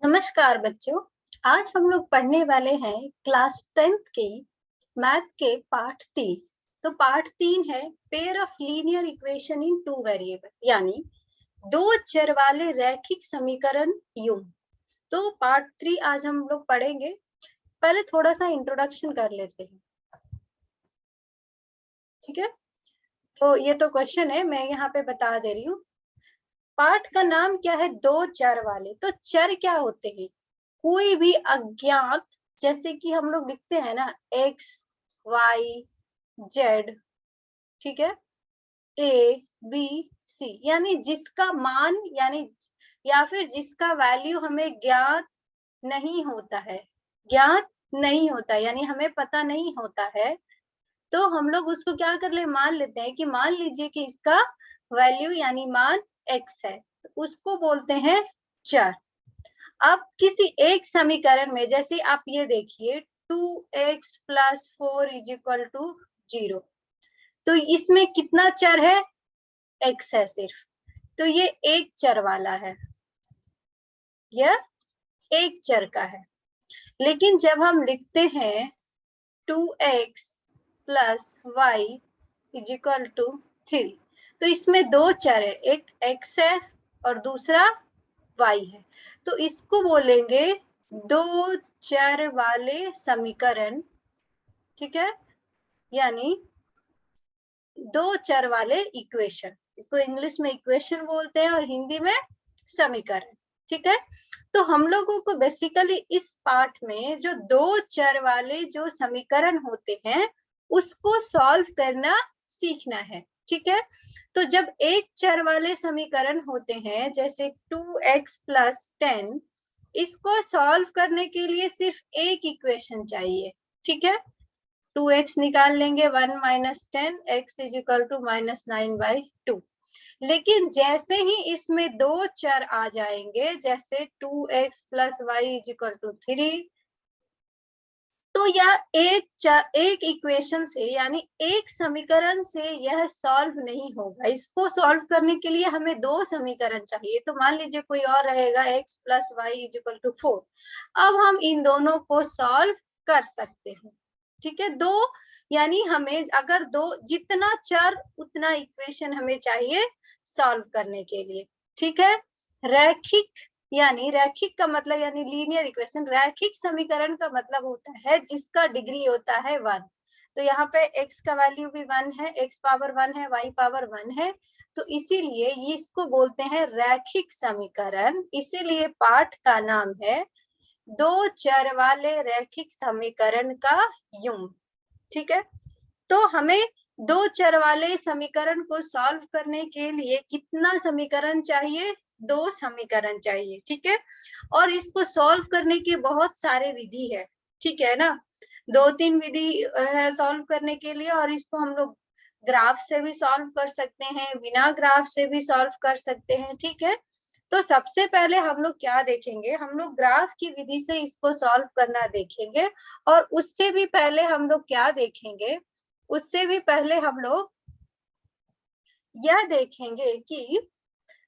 नमस्कार बच्चों। आज हम लोग पढ़ने वाले हैं क्लास 10th की मैथ के पार्ट 3। तो पार्ट 3 है pair of linear equation in two variable, यानी दो चर वाले रैखिक समीकरण युग्म। तो पार्ट 3 आज हम लोग पढ़ेंगे। पहले थोड़ा सा इंट्रोडक्शन कर लेते हैं, ठीक है। तो ये तो क्वेश्चन है, मैं यहाँ पे बता दे रही हूँ। पार्ट का नाम क्या है? दो चर वाले। तो चर क्या होते हैं? कोई भी अज्ञात, जैसे कि हम लोग लिखते हैं ना x, y, z, ठीक है, a, b, c, यानी जिसका मान या फिर जिसका वैल्यू हमें ज्ञात नहीं होता है, यानी हमें पता नहीं होता है। तो हम लोग उसको क्या कर ले, मान लेते हैं कि मान लीजिए कि इसका वैल्यू यानी मान x है, तो उसको बोलते हैं चर। अब किसी एक समीकरण में, जैसे आप ये देखिए 2x + 4 = 0, तो इसमें कितना चर है? x है सिर्फ। तो ये एक चर वाला है, यह एक चर का है। लेकिन जब हम लिखते हैं 2x + y = 3, तो इसमें दो चर है, एक x है और दूसरा y है। तो इसको बोलेंगे दो चर वाले समीकरण, ठीक है, यानी दो चर वाले इक्वेशन। इसको इंग्लिश में इक्वेशन बोलते हैं और हिंदी में समीकरण, ठीक है। तो हम लोगों को बेसिकली इस पार्ट में जो दो चर वाले जो समीकरण होते हैं उसको सॉल्व करना सीखना है, ठीक है। तो जब एक चर वाले समीकरण होते हैं, जैसे 2x + 10, इसको सॉल्व करने के लिए सिर्फ एक इक्वेशन चाहिए, ठीक है। 2x निकाल लेंगे, 1 - 10 x = -9/2। लेकिन जैसे ही इसमें दो चर आ जाएंगे, जैसे 2x + y = 3, तो यह एक इक्वेशन से यानी एक समीकरण से यह सॉल्व नहीं होगा। इसको सॉल्व करने के लिए हमें दो समीकरण चाहिए। तो मान लीजिए कोई और रहेगा, x + y = 4। अब हम इन दोनों को सॉल्व कर सकते हैं, ठीक है। दो यानी हमें अगर दो, जितना चर उतना इक्वेशन हमें चाहिए सॉल्व करने के लिए, ठीक है। रैखिक का मतलब यानी लीनियर इक्वेशन, रैखिक समीकरण का मतलब होता है जिसका डिग्री होता है 1। तो यहाँ पे x का वैल्यू भी 1 है, x पावर 1 है, y पावर 1 है, तो इसीलिए ये इसको बोलते हैं रैखिक समीकरण। इसीलिए पाठ का नाम है दो चर वाले रैखिक समीकरण का युग्म, ठीक है। तो हमें दो चर वाले समीकरण को सॉल्व करने के लिए कितना समीकरण चाहिए? दो समीकरण चाहिए, ठीक है। और इसको सॉल्व करने की बहुत सारे विधि है, ठीक है ना। 2-3 विधि है सॉल्व करने के लिए, और इसको हम लोग ग्राफ से भी सॉल्व कर सकते हैं, बिना ग्राफ से भी सॉल्व कर सकते हैं, ठीक है। तो सबसे पहले हम लोग क्या देखेंगे, हम लोग ग्राफ की विधि से इसको सॉल्व करना देखेंगे। और उससे भी पहले हम लोग क्या देखेंगे, उससे भी पहले हम लोग यह देखेंगे कि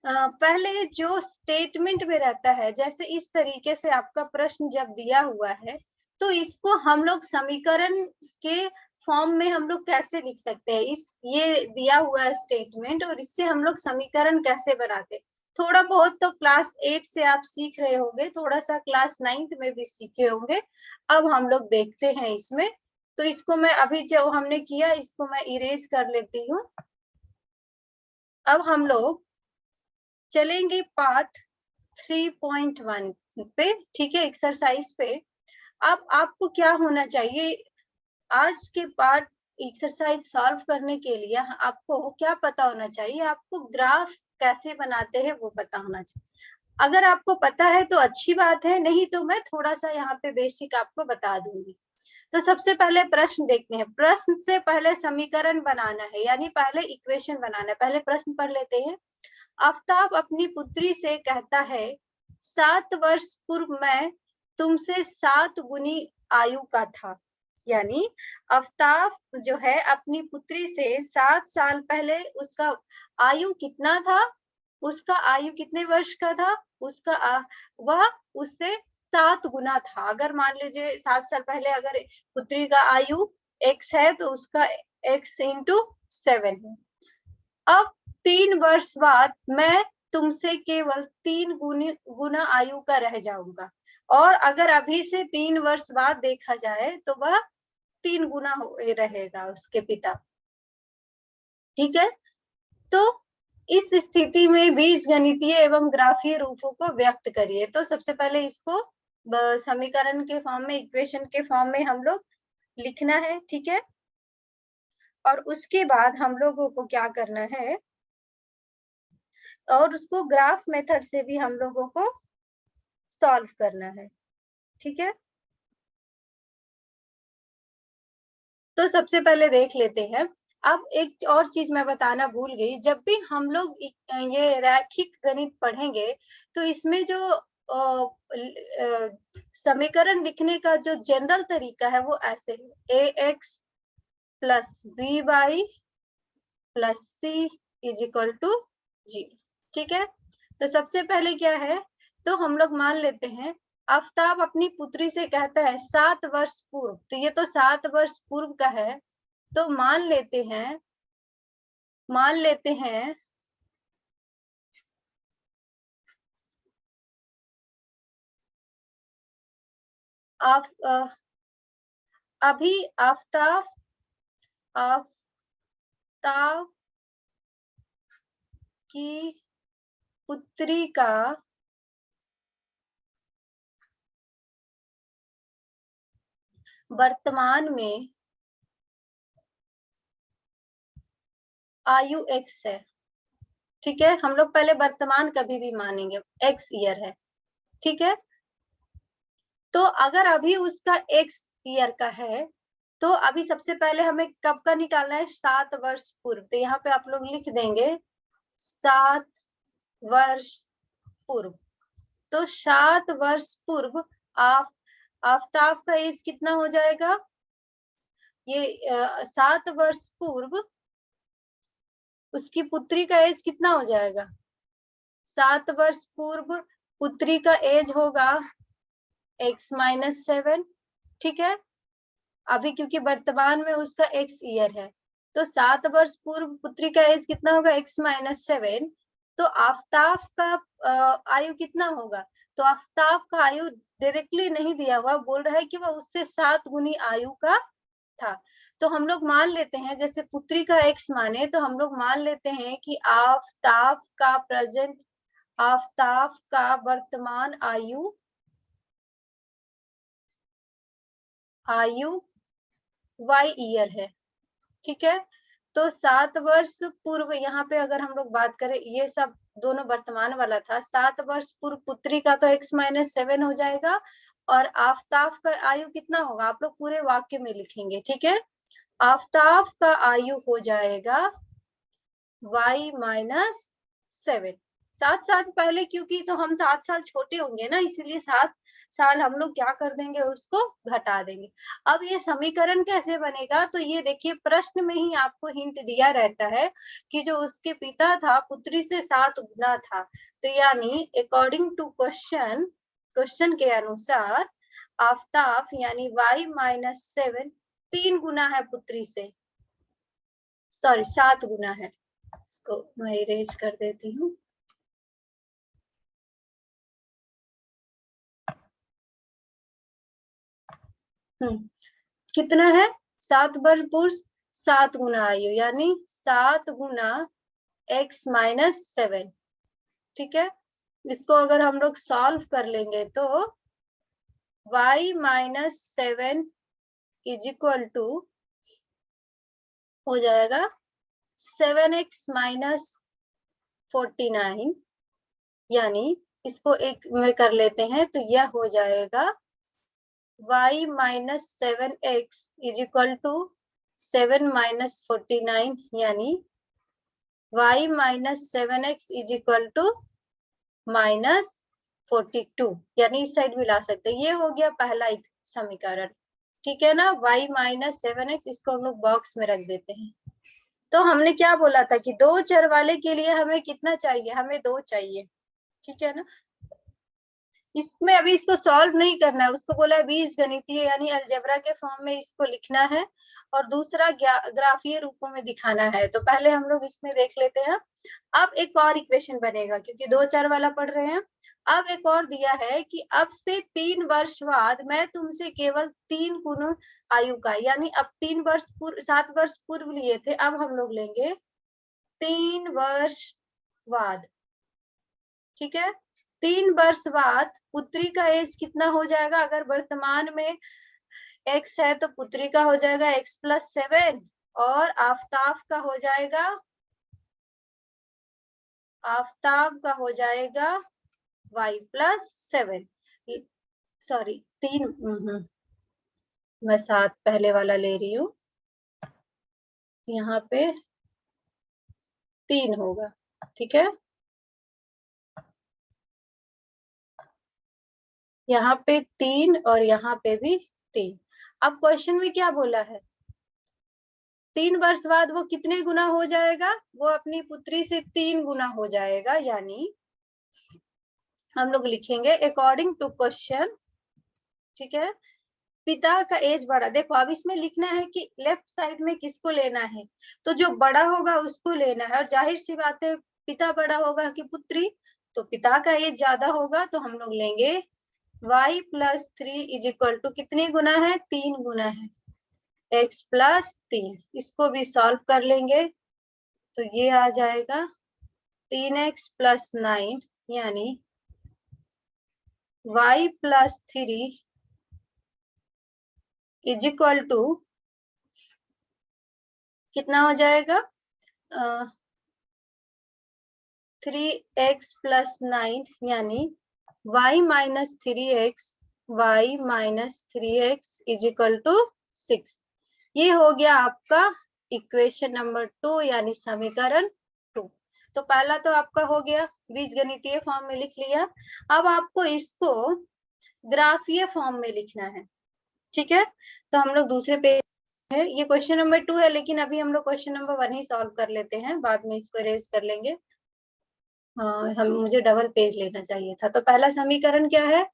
पहले जो स्टेटमेंट में रहता है, जैसे इस तरीके से आपका प्रश्न जब दिया हुआ है, तो इसको हम लोग समीकरण के फॉर्म में हम लोग कैसे लिख सकते हैं। ये दिया हुआ है स्टेटमेंट, और इससे हम लोग समीकरण कैसे बनाते। थोड़ा बहुत तो क्लास 8 से आप सीख रहे होंगे, थोड़ा सा क्लास 9th में भी सीखे होंगे। अब हम लोग देखते हैं इसमें। तो इसको मैं अभी जो हमने किया, इसको मैं इरेज कर लेती हूँ। अब हम लोग चलेंगे पार्ट 3.1 पे, ठीक है, एक्सरसाइज पे। अब आपको क्या होना चाहिए, आज के पार्ट एक्सरसाइज सॉल्व करने के लिए आपको क्या पता होना चाहिए? आपको ग्राफ कैसे बनाते हैं वो पता होना चाहिए। अगर आपको पता है तो अच्छी बात है, नहीं तो मैं थोड़ा सा यहाँ पे बेसिक आपको बता दूंगी। तो सबसे पहले प्रश्न देखते हैं। प्रश्न से पहले समीकरण बनाना है, यानी पहले इक्वेशन बनाना है। पहले प्रश्न पढ़ लेते हैं। आफ्ताब अपनी पुत्री से कहता है, 7 वर्ष पूर्व मैं तुमसे 7 गुनी आयु का था। यानी आफ्ताब जो है अपनी पुत्री से 7 साल पहले उसका आयु कितना था? उसका आयु कितने वर्ष का था, वह उससे 7 गुना था। अगर मान लीजिए 7 साल पहले अगर पुत्री का आयु x है तो उसका x इंटू 7 है। अब 3 वर्ष बाद मैं तुमसे केवल 3 गुना आयु का रह जाऊंगा, और अगर अभी से 3 वर्ष बाद देखा जाए तो वह 3 गुना रहेगा उसके पिता। ठीक है, तो इस स्थिति में बीजगणितीय एवं ग्राफीय रूपों को व्यक्त करिए। तो सबसे पहले इसको समीकरण के फॉर्म में, इक्वेशन के फॉर्म में हम लोग लिखना है। ठीक है, और उसके बाद हम लोगों को क्या करना है, और उसको ग्राफ मेथड से भी हम लोगों को सॉल्व करना है। ठीक है, तो सबसे पहले देख लेते हैं। अब एक और चीज मैं बताना भूल गई, जब भी हम लोग ये रैखिक गणित पढ़ेंगे तो इसमें जो समीकरण लिखने का जो जनरल तरीका है वो ऐसे है, ax plus b y plus c is equal to 0। ठीक है, तो सबसे पहले क्या है, तो हम लोग मान लेते हैं आफ्ताब अपनी पुत्री से कहता है 7 वर्ष पूर्व, तो ये तो 7 वर्ष पूर्व का है, तो मान लेते हैं अभी आफ्ताब की पुत्री का वर्तमान में आयु x है। ठीक है, हम लोग पहले वर्तमान कभी भी मानेंगे, x ईयर है। ठीक है, तो अगर अभी उसका x ईयर का है तो अभी सबसे पहले हमें कब का निकालना है, 7 वर्ष पूर्व। तो यहाँ पे आप लोग लिख देंगे 7 वर्ष पूर्व। तो 7 वर्ष पूर्व आफ्ताब का एज कितना हो जाएगा, ये 7 वर्ष पूर्व उसकी पुत्री का एज कितना हो जाएगा, 7 वर्ष पूर्व पुत्री का एज होगा x माइनस 7। ठीक है, अभी क्योंकि वर्तमान में उसका x ईयर है, तो 7 वर्ष पूर्व पुत्री का एज कितना होगा, x माइनस 7। तो आफ्ताब का आयु कितना होगा, तो आफ्ताब का आयु डायरेक्टली नहीं दिया हुआ, बोल रहा है कि वह उससे 7 गुनी आयु का था। तो हम लोग मान लेते हैं, जैसे पुत्री का x माने तो हम लोग मान लेते हैं कि आफ्ताब का वर्तमान आयु y ईयर है। ठीक है, तो 7 वर्ष पूर्व, यहाँ पे अगर हम लोग बात करें, ये सब दोनों वर्तमान वाला था, 7 वर्ष पूर्व पुत्री का तो x माइनस 7 हो जाएगा, और आफ्ताब का आयु कितना होगा, आप लोग पूरे वाक्य में लिखेंगे। ठीक है, आफ्ताब का आयु हो जाएगा y माइनस 7। 7 साल पहले, क्योंकि तो हम 7 साल छोटे होंगे ना, इसीलिए 7 साल हम लोग क्या कर देंगे, उसको घटा देंगे। अब ये समीकरण कैसे बनेगा, तो ये देखिए प्रश्न में ही आपको हिंट दिया रहता है कि जो उसके पिता था पुत्री से 7 गुना था। तो यानी अकॉर्डिंग टू क्वेश्चन के अनुसार आफ्ताब यानी y माइनस 7 3 गुना है पुत्री से, सॉरी 7 गुना है। इसको मैं इरेज कर देती हूँ। कितना है, 7 वर्ष पूर्व 7 गुना आयु, यानी 7 गुना x माइनस 7। ठीक है, इसको अगर हम लोग सॉल्व कर लेंगे तो y minus 7 is equal to हो जाएगा 7x माइनस 49, यानी इसको एक में कर लेते हैं तो यह हो जाएगा y minus 7x is equal to 7 minus 49, यानी y minus 7x is equal to minus 42, यानी इस साइड भी ला सकते हैं। ये हो गया पहला एक समीकरण। ठीक है ना, y माइनस 7x, इसको हम लोग बॉक्स में रख देते हैं। तो हमने क्या बोला था कि दो चर वाले के लिए हमें कितना चाहिए, हमें 2 चाहिए, ठीक है ना। इसमें अभी इसको सॉल्व नहीं करना है, उसको बोला बीज गणितीय यानी अलजेब्रा के फॉर्म में इसको लिखना है और दूसरा ग्राफीय रूपों में दिखाना है। तो पहले हम लोग इसमें देख लेते हैं। अब एक और इक्वेशन बनेगा क्योंकि 2 चर वाला पढ़ रहे हैं। अब एक और दिया है कि अब से 3 वर्ष बाद मैं तुमसे केवल 3 गुना आयु का, यानी अब 3 वर्ष पूर्व 7 वर्ष पूर्व लिए थे, अब हम लोग लेंगे 3 वर्ष बाद, ठीक है। 3 वर्ष बाद पुत्री का एज कितना हो जाएगा, अगर वर्तमान में x है तो पुत्री का हो जाएगा x+7 और आफ्ताब का हो जाएगा, y+7। सॉरी 3, मैं 7 पहले वाला ले रही हूँ, यहाँ पे 3 होगा, ठीक है। यहाँ पे 3 और यहाँ पे भी 3। अब क्वेश्चन में क्या बोला है, 3 वर्ष बाद वो कितने गुना हो जाएगा, वो अपनी पुत्री से 3 गुना हो जाएगा, यानी हम लोग लिखेंगे अकॉर्डिंग टू क्वेश्चन, ठीक है। पिता का एज बढ़ा, देखो अब इसमें लिखना है कि लेफ्ट साइड में किसको लेना है, तो जो बड़ा होगा उसको लेना है, और जाहिर सी बात है पिता बड़ा होगा कि पुत्री, तो पिता का एज ज्यादा होगा, तो हम लोग लेंगे y+3 इज इक्वल टू कितने गुना है, 3 गुना है, x+3। इसको भी सॉल्व कर लेंगे तो ये आ जाएगा 3x+9 यानी y+3 इज इक्वल टू कितना हो जाएगा, 3x+9 यानी y-3x इज इक्वल टू 6। ये हो गया आपका इक्वेशन नंबर 2 यानी समीकरण 2। तो पहला तो आपका हो गया, बीजगणितीय फॉर्म में लिख लिया। अब आपको इसको ग्राफीय फॉर्म में लिखना है, ठीक है। तो हम लोग दूसरे पेज है, ये क्वेश्चन नंबर 2 है, लेकिन अभी हम लोग क्वेश्चन नंबर 1 ही सॉल्व कर लेते हैं, बाद में इसको इरेज कर लेंगे। मुझे डबल पेज लेना चाहिए था। तो पहला समीकरण क्या है,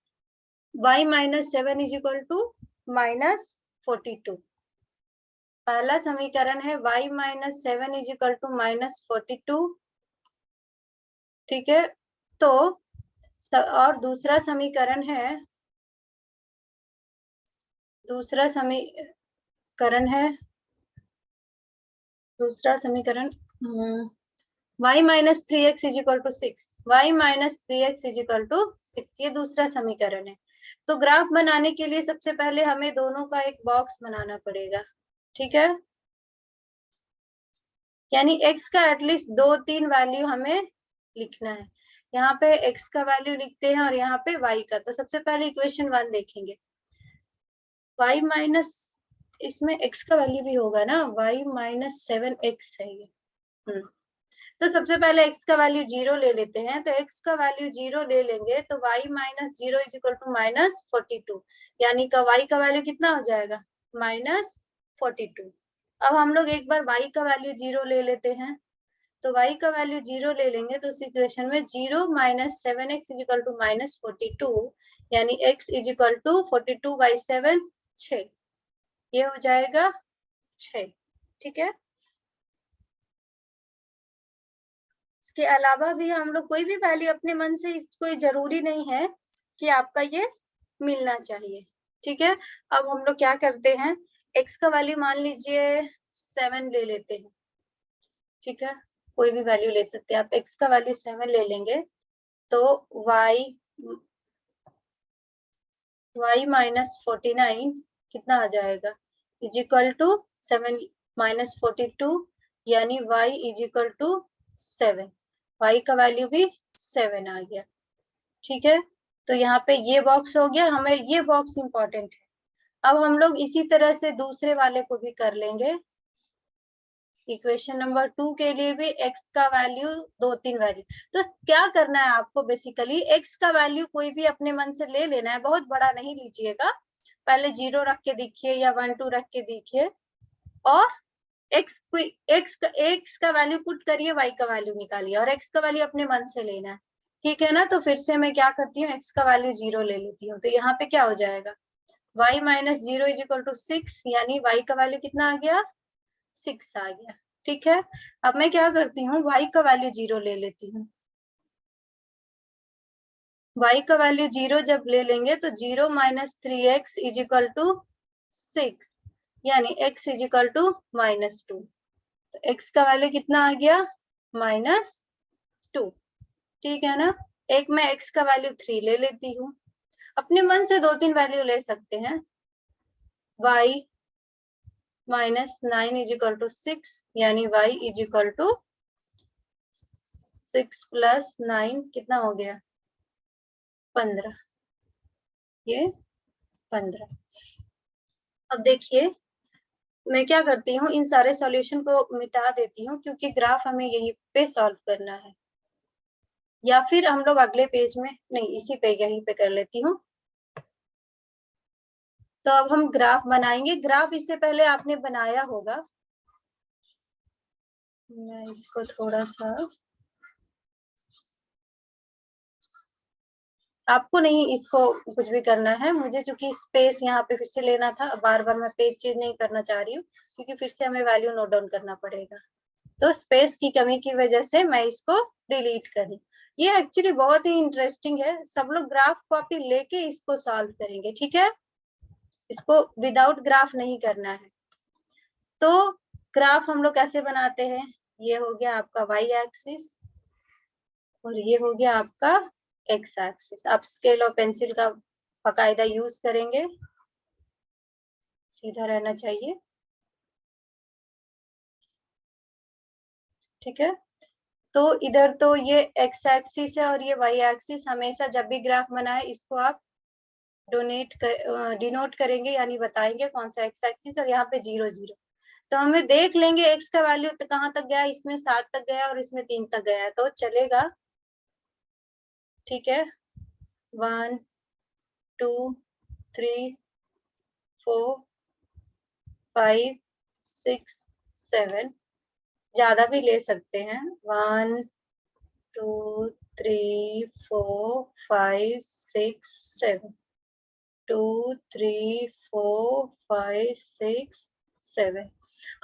y-7 इज इक्वल टू -42। पहला समीकरण है y-7 इज इक्वल टू -42, ठीक है। तो और दूसरा समीकरण है, दूसरा समीकरण y-3x is equal to 6, y-3x is equal to 6, ये दूसरा समीकरण है। तो ग्राफ बनाने के लिए सबसे पहले हमें दोनों का एक बॉक्स बनाना पड़ेगा, ठीक है। यानी x का एटलीस्ट 2-3 वैल्यू हमें लिखना है। यहाँ पे x का वैल्यू लिखते हैं और यहाँ पे y का। तो सबसे पहले इक्वेशन 1 देखेंगे, y माइनस, इसमें x का वैल्यू भी होगा ना, y-7x चाहिए। तो सबसे पहले x का वैल्यू 0 ले लेते हैं। तो x का वैल्यू 0 ले लेंगे तो y-0 इज इक्वल टू -42, यानी का y का वैल्यू कितना हो जाएगा, -42। अब हम लोग एक बार y का वैल्यू 0 ले लेते हैं। तो y का वैल्यू 0 ले लेंगे तो उस इक्वेशन में 0 - 7x इज इक्वल टू -42, यानी x इज इक्वल टू 42/7 6, ये हो जाएगा 6, ठीक है। इसके अलावा भी हम लोग कोई भी वैल्यू अपने मन से, कोई जरूरी नहीं है कि आपका ये मिलना चाहिए, ठीक है। अब हम लोग क्या करते हैं, x का वैल्यू मान लीजिए 7 ले लेते हैं, ठीक है। कोई भी वैल्यू ले सकते हैं आप, x का वैल्यू 7 ले लेंगे तो y-49 कितना आ जाएगा, इज इक्वल टू 7 - 42, यानी y is equal to 7, y का वैल्यू भी 7 आ गया, ठीक है। तो यहाँ पे ये बॉक्स हो गया, हमें ये बॉक्स इंपॉर्टेंट है। अब हम लोग इसी तरह से दूसरे वाले को भी कर लेंगे। इक्वेशन नंबर 2 के लिए भी x का वैल्यू 2-3 वैल्यू। तो क्या करना है आपको, बेसिकली x का वैल्यू कोई भी अपने मन से ले लेना है, बहुत बड़ा नहीं लीजिएगा। पहले 0 रख के देखिए या 1-2 रख के देखिए, और एक्स का वैल्यू पुट करिए, वाई का वैल्यू निकालिए, और एक्स का वैल्यू अपने मन से लेना है, ठीक है ना। तो फिर से मैं क्या करती हूँ, एक्स का वैल्यू 0 ले लेती हूँ, तो यहाँ पे क्या हो जाएगा, y minus 0 is equal to 6, यानी y का वैल्यू कितना आ गया, 6 आ गया, ठीक है। अब मैं क्या करती हूँ, y का वैल्यू 0 ले लेती हूँ। y का वैल्यू 0 जब ले लेंगे तो 0 minus 3x is equal to 6, यानी x इज इक्वल टू -2। तो x का वैल्यू कितना आ गया, -2, ठीक है ना। एक मैं x का वैल्यू 3 ले लेती हूँ, अपने मन से 2-3 वैल्यू ले सकते हैं। y minus 9 is equal to 6, यानी y is equal to 6 plus 9 कितना हो गया, 15, ये 15। अब देखिए मैं क्या करती हूँ, इन सारे सॉल्यूशन को मिटा देती हूँ, क्योंकि ग्राफ हमें यहीं पे सॉल्व करना है, या फिर हम लोग अगले पेज में, नहीं इसी पे यहीं पे कर लेती हूँ। तो अब हम ग्राफ बनाएंगे, ग्राफ इससे पहले आपने बनाया होगा, मैं इसको थोड़ा सा, आपको नहीं इसको कुछ भी करना है, मुझे चूंकि स्पेस यहाँ पे फिर से लेना था, बार बार मैं पेज चेंज नहीं करना चाह रही हूँ, क्योंकि फिर से हमें वैल्यू नोट डाउन करना पड़ेगा, तो स्पेस की कमी की वजह से मैं इसको डिलीट करी। ये एक्चुअली बहुत ही इंटरेस्टिंग है, सब लोग ग्राफ कॉपी लेके इसको सॉल्व करेंगे, ठीक है, इसको विदाउट ग्राफ नहीं करना है। तो ग्राफ हम लोग कैसे बनाते हैं, ये हो गया आपका वाई एक्सिस और ये हो गया आपका एक्स एक्सिस। आप स्केल और पेंसिल का बाकायदा यूज करेंगे, सीधा रहना चाहिए, ठीक है। तो इधर तो ये एक्स एक्सिस है और ये वाई एक्सिस, हमेशा जब भी ग्राफ बनाए इसको आप डिनोट करेंगे, यानी बताएंगे कौन सा एक्स एक्सिस, और यहाँ पे 0 0। तो हमें देख लेंगे एक्स का वैल्यू तो कहाँ तक गया, इसमें 7 तक गया और इसमें 3 तक गया है, तो चलेगा, ठीक है। 1 2 3 4 5 6 7, ज्यादा भी ले सकते हैं, 1 2 3 4 5 6 7, 2 3 4 5 6 7।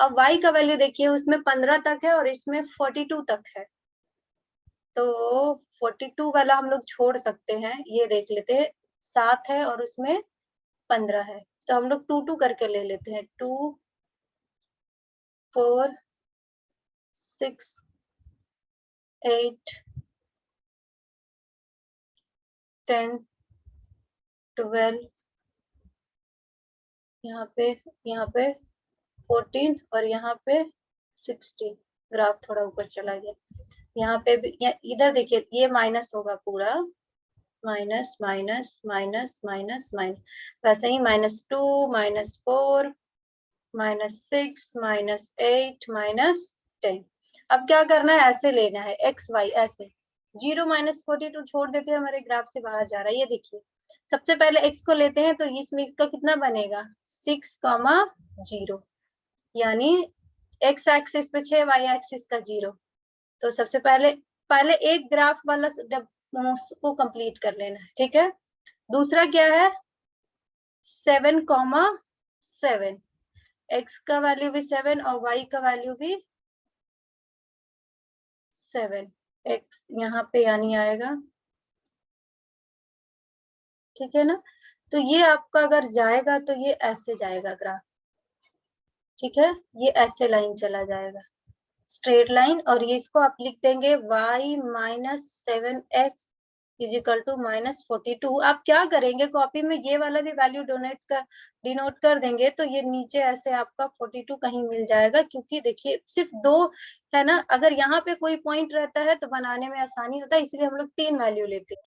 अब y का वैल्यू देखिए, उसमें 15 तक है और इसमें 42 तक है, तो 42 वाला हम लोग छोड़ सकते हैं, ये देख लेते हैं, 7 है और उसमें 15 है, तो हम लोग 2 2 करके ले लेते हैं, 2 4 6 8 10 12, यहाँ पे 14 और यहाँ पे 16। ग्राफ थोड़ा ऊपर चला गया, यहाँ पे भी इधर देखिए, ये माइनस होगा पूरा, minus minus minus minus minus, वैसे ही -2 -4 -6 -8 -10। अब क्या करना है, ऐसे लेना है एक्स वाई, ऐसे 0 -42 छोड़ देते हैं, हमारे ग्राफ से बाहर जा रहा है, ये देखिए सबसे पहले एक्स को लेते हैं, तो इसमें इसका कितना बनेगा, 6, 0, यानी एक्स एक्सिस पे 6, वाई एक्सिस का 0। तो सबसे पहले एक ग्राफ वाला को कंप्लीट कर लेना है, ठीक है। दूसरा क्या है, 7, 7, एक्स का वैल्यू भी 7 और वाई का वैल्यू भी 7, एक्स यहाँ पे यानी आएगा, ठीक है ना। तो ये आपका अगर जाएगा तो ये ऐसे जाएगा ग्राफ, ठीक है, ये ऐसे लाइन चला जाएगा, स्ट्रेट लाइन, और ये इसको आप लिख देंगे y minus 7x is equal to -42। आप क्या करेंगे, कॉपी में ये वाला भी वैल्यू डिनोट कर देंगे, तो ये नीचे ऐसे आपका 42 कहीं मिल जाएगा, क्योंकि देखिए सिर्फ 2 है ना, अगर यहाँ पे कोई पॉइंट रहता है तो बनाने में आसानी होता है, इसलिए हम लोग 3 वैल्यू लेते हैं।